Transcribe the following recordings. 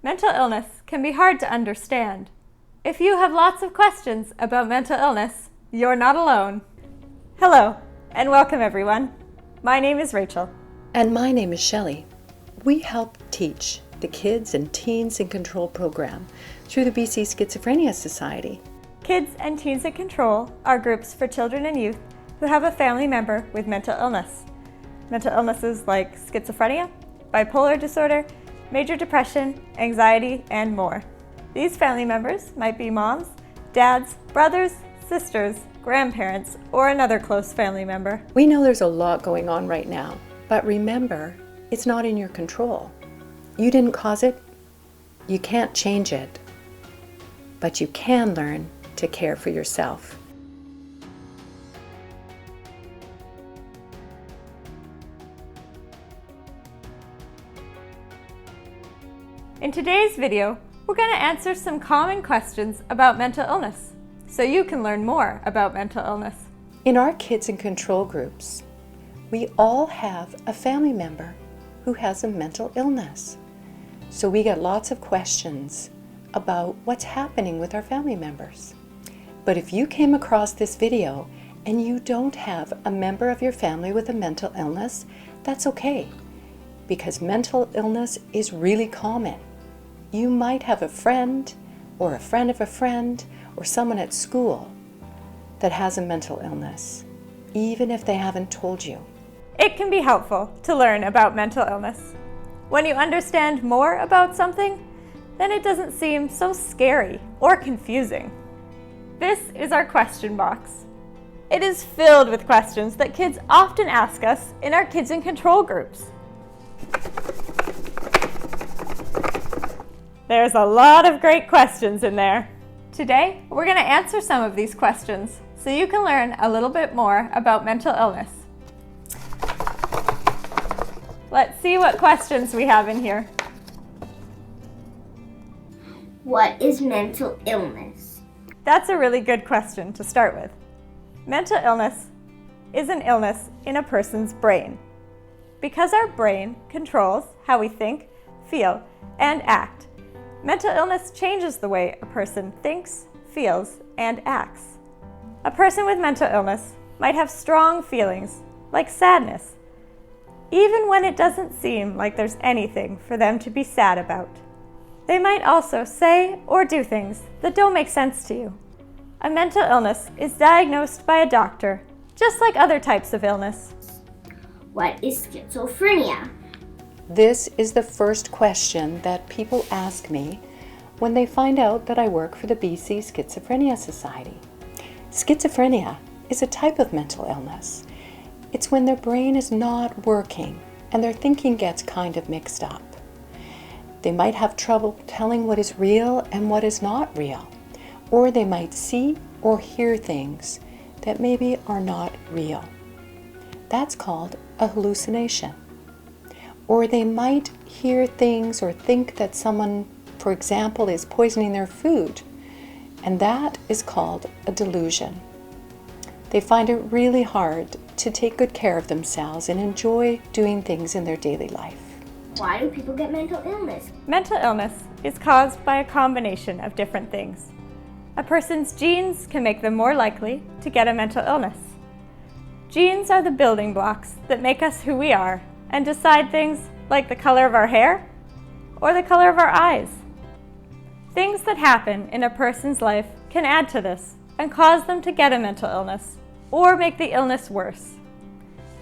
Mental illness can be hard to understand. If you have lots of questions about mental illness, you're not alone. Hello, and welcome everyone. My name is Rachel. And my name is Shelley. We help teach the Kids and Teens in Control program through the BC Schizophrenia Society. Kids and Teens in Control are groups for children and youth who have a family member with mental illness. Mental illnesses like schizophrenia, bipolar disorder, major depression, anxiety, and more. These family members might be moms, dads, brothers, sisters, grandparents, or another close family member. We know there's a lot going on right now, but remember, it's not in your control. You didn't cause it, you can't change it, but you can learn to care for yourself. In today's video, we're going to answer some common questions about mental illness, so you can learn more about mental illness. In our Kids in Control groups, we all have a family member who has a mental illness. So we get lots of questions about what's happening with our family members. But if you came across this video and you don't have a member of your family with a mental illness, that's okay, because mental illness is really common. You might have a friend or a friend of a friend or someone at school that has a mental illness, even if they haven't told you. It can be helpful to learn about mental illness. When you understand more about something, then it doesn't seem so scary or confusing. This is our question box. It is filled with questions that kids often ask us in our Kids in Control groups. There's a lot of great questions in there. Today, we're going to answer some of these questions so you can learn a little bit more about mental illness. Let's see what questions we have in here. What is mental illness? That's a really good question to start with. Mental illness is an illness in a person's brain. Because our brain controls how we think, feel, and act, mental illness changes the way a person thinks, feels, and acts. A person with mental illness might have strong feelings, like sadness, even when it doesn't seem like there's anything for them to be sad about. They might also say or do things that don't make sense to you. A mental illness is diagnosed by a doctor, just like other types of illness. What is schizophrenia? This is the first question that people ask me when they find out that I work for the BC Schizophrenia Society. Schizophrenia is a type of mental illness. It's when their brain is not working and their thinking gets kind of mixed up. They might have trouble telling what is real and what is not real, or they might see or hear things that maybe are not real. That's called a hallucination. Or they might hear things or think that someone, for example, is poisoning their food, and that is called a delusion. They find it really hard to take good care of themselves and enjoy doing things in their daily life. Why do people get mental illness? Mental illness is caused by a combination of different things. A person's genes can make them more likely to get a mental illness. Genes are the building blocks that make us who we are and decide things like the color of our hair or the color of our eyes. Things that happen in a person's life can add to this and cause them to get a mental illness or make the illness worse.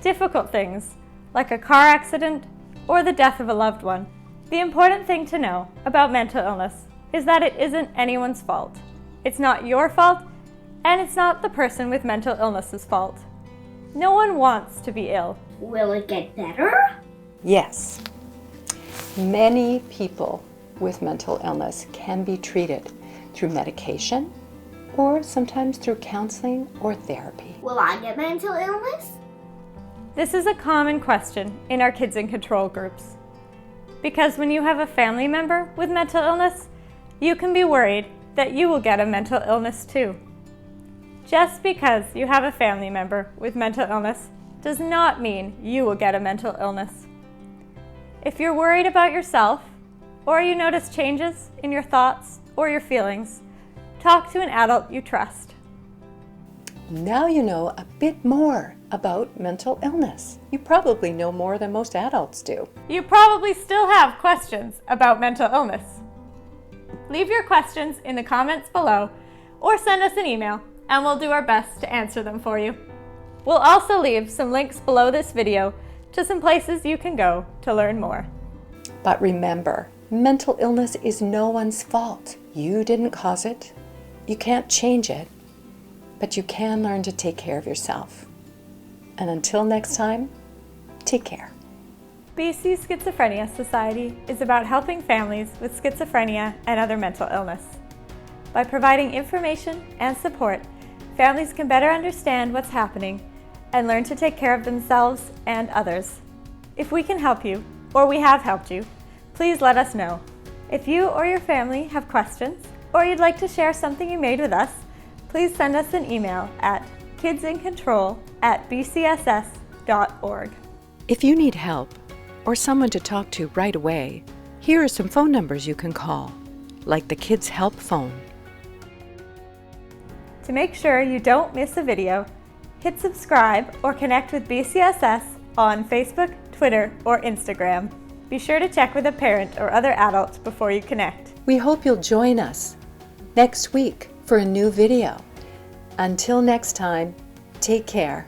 Difficult things like a car accident or the death of a loved one. The important thing to know about mental illness is that it isn't anyone's fault. It's not your fault, and it's not the person with mental illness's fault. No one wants to be ill. Will it get better? Yes. Many people with mental illness can be treated through medication or sometimes through counseling or therapy. Will I get mental illness? This is a common question in our Kids in Control groups. Because when you have a family member with mental illness, you can be worried that you will get a mental illness too. Just because you have a family member with mental illness does not mean you will get a mental illness. If you're worried about yourself or you notice changes in your thoughts or your feelings, talk to an adult you trust. Now you know a bit more about mental illness. You probably know more than most adults do. You probably still have questions about mental illness. Leave your questions in the comments below or send us an email and we'll do our best to answer them for you. We'll also leave some links below this video to some places you can go to learn more. But remember, mental illness is no one's fault. You didn't cause it. You can't change it, but you can learn to take care of yourself. And until next time, take care. BC Schizophrenia Society is about helping families with schizophrenia and other mental illness. By providing information and support, families can better understand what's happening and learn to take care of themselves and others. If we can help you, or we have helped you, please let us know. If you or your family have questions, or you'd like to share something you made with us, please send us an email at kidsincontrol@bcss.org. If you need help or someone to talk to right away, here are some phone numbers you can call, like the Kids Help phone. To make sure you don't miss a video, hit subscribe or connect with BCSS on Facebook, Twitter, or Instagram. Be sure to check with a parent or other adult before you connect. We hope you'll join us next week for a new video. Until next time, take care.